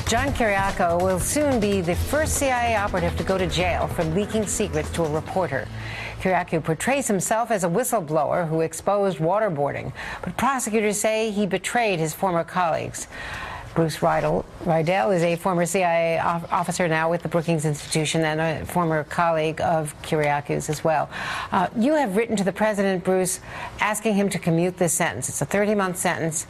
John Kiriakou will soon be the first CIA operative to go to jail for leaking secrets to a reporter. Kiriakou portrays himself as a whistleblower who exposed waterboarding, but prosecutors say he betrayed his former colleagues. Bruce Riedel is a former CIA officer now with the Brookings Institution and a former colleague of Kiriakou's as well. You have written to the president, Bruce, asking him to commute this sentence. It's a 30-month sentence.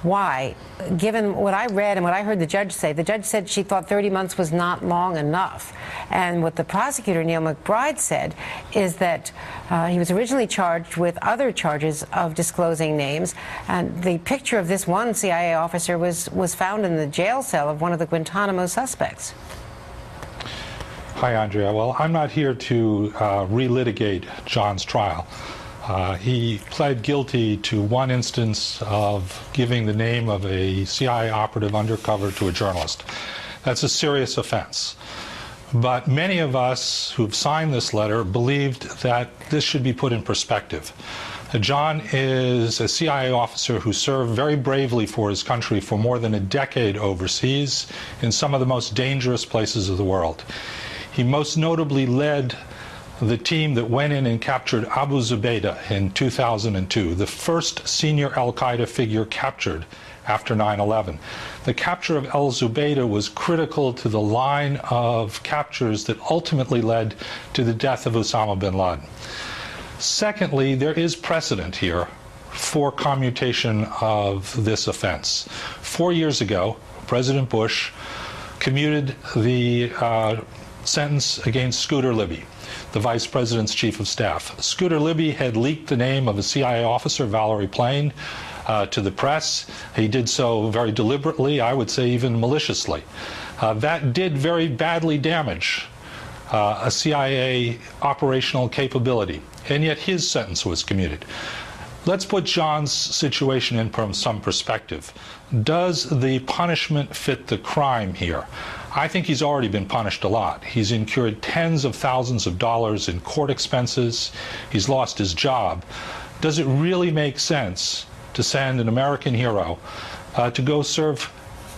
Why? Given what I read and what I heard the judge say, the judge said she thought 30 months was not long enough. And what the prosecutor, Neil McBride, said is that he was originally charged with other charges of disclosing names. And the picture of this one CIA officer was found in the jail cell of one of the Guantanamo suspects. Hi, Andrea. Well, I'm not here to relitigate John's trial. He pled guilty to one instance of giving the name of a CIA operative undercover to a journalist. That's a serious offense. But many of us who've signed this letter believed that this should be put in perspective. John is a CIA officer who served very bravely for his country for more than a decade overseas in some of the most dangerous places of the world. He most notably led the team that went in and captured Abu Zubaydah in 2002, the first senior al-Qaeda figure captured after 9/11. The capture of al-Zubaydah was critical to the line of captures that ultimately led to the death of Osama bin Laden. Secondly, there is precedent here for commutation of this offense. 4 years ago, President Bush commuted the sentence against Scooter Libby, the vice president's chief of staff. Scooter Libby had leaked the name of a CIA officer, Valerie Plame, to the press. He did so very deliberately, I would say even maliciously. That did very badly damage a CIA operational capability, and yet his sentence was commuted. Let's put John's situation in some perspective. Does the punishment fit the crime here? I think he's already been punished a lot. He's incurred tens of thousands of dollars in court expenses. He's lost his job. Does it really make sense to send an American hero to go serve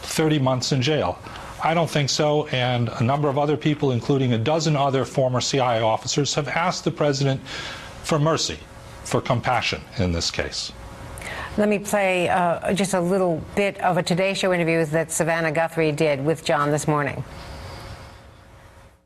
30 months in jail? I don't think so, and a number of other people, including a dozen other former CIA officers, have asked the president for mercy, for compassion in this case. Let me play just a little bit of a Today Show interview that Savannah Guthrie did with John this morning.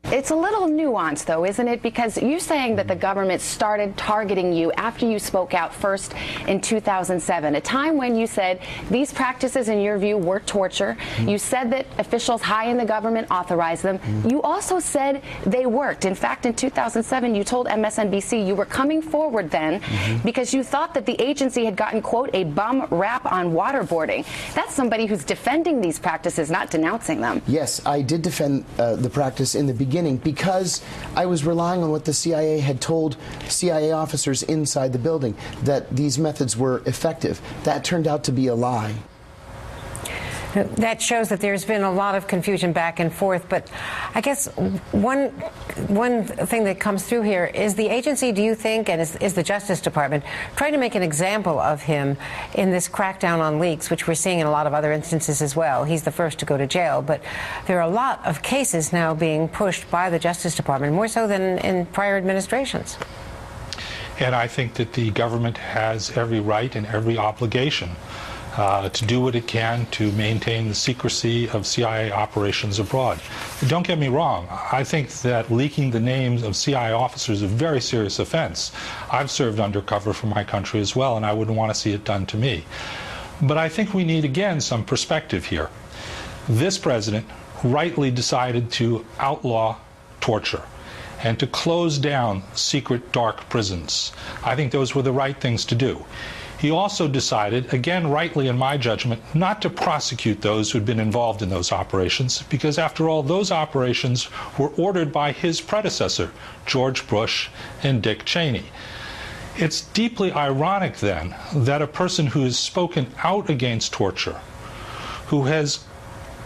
It's a little nuanced, though, isn't it? Because you're saying that the government started targeting you after you spoke out first in 2007, a time when you said these practices, in your view, were torture. You said that officials high in the government authorized them. You also said they worked. In fact, in 2007, you told MSNBC you were coming forward then because you thought that the agency had gotten, quote, a bum rap on waterboarding. That's somebody who's defending these practices, not denouncing them. Yes, I did defend the practice in the beginning because I was relying on what the CIA had told CIA officers inside the building, that these methods were effective. That turned out to be a lie. That shows that there's been a lot of confusion back and forth, but I guess one thing that comes through here is the agency, do you think, and is the Justice Department trying to make an example of him in this crackdown on leaks, which we're seeing in a lot of other instances as well? He's the first to go to jail, but there are a lot of cases now being pushed by the Justice Department, more so than in prior administrations. And I think that the government has every right and every obligation to do what it can to maintain the secrecy of CIA operations abroad. Don't get me wrong, I think that leaking the names of CIA officers is a very serious offense. I've served undercover for my country as well, and I wouldn't want to see it done to me. But I think we need, again, some perspective here. This president rightly decided to outlaw torture and to close down secret dark prisons. I think those were the right things to do. He also decided, again rightly in my judgment, not to prosecute those who'd been involved in those operations, because after all, those operations were ordered by his predecessor, George Bush and Dick Cheney. It's deeply ironic then that a person who has spoken out against torture, who has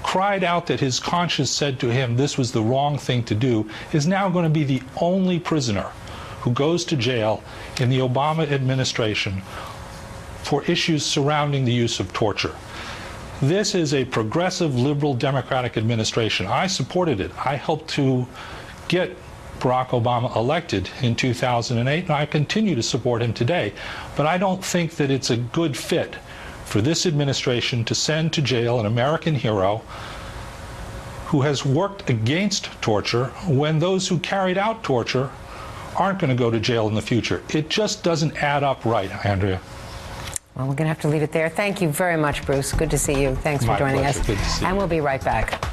cried out that his conscience said to him this was the wrong thing to do, is now going to be the only prisoner who goes to jail in the Obama administration for issues surrounding the use of torture. This is a progressive, liberal, democratic administration. I supported it. I helped to get Barack Obama elected in 2008, and I continue to support him today. But I don't think that it's a good fit for this administration to send to jail an American hero who has worked against torture when those who carried out torture aren't going to go to jail in the future. It just doesn't add up right, Andrea. Well, we're going to have to leave it there. Thank you very much, Bruce. Good to see you. Thanks for joining us. Good to see you. And we'll be right back.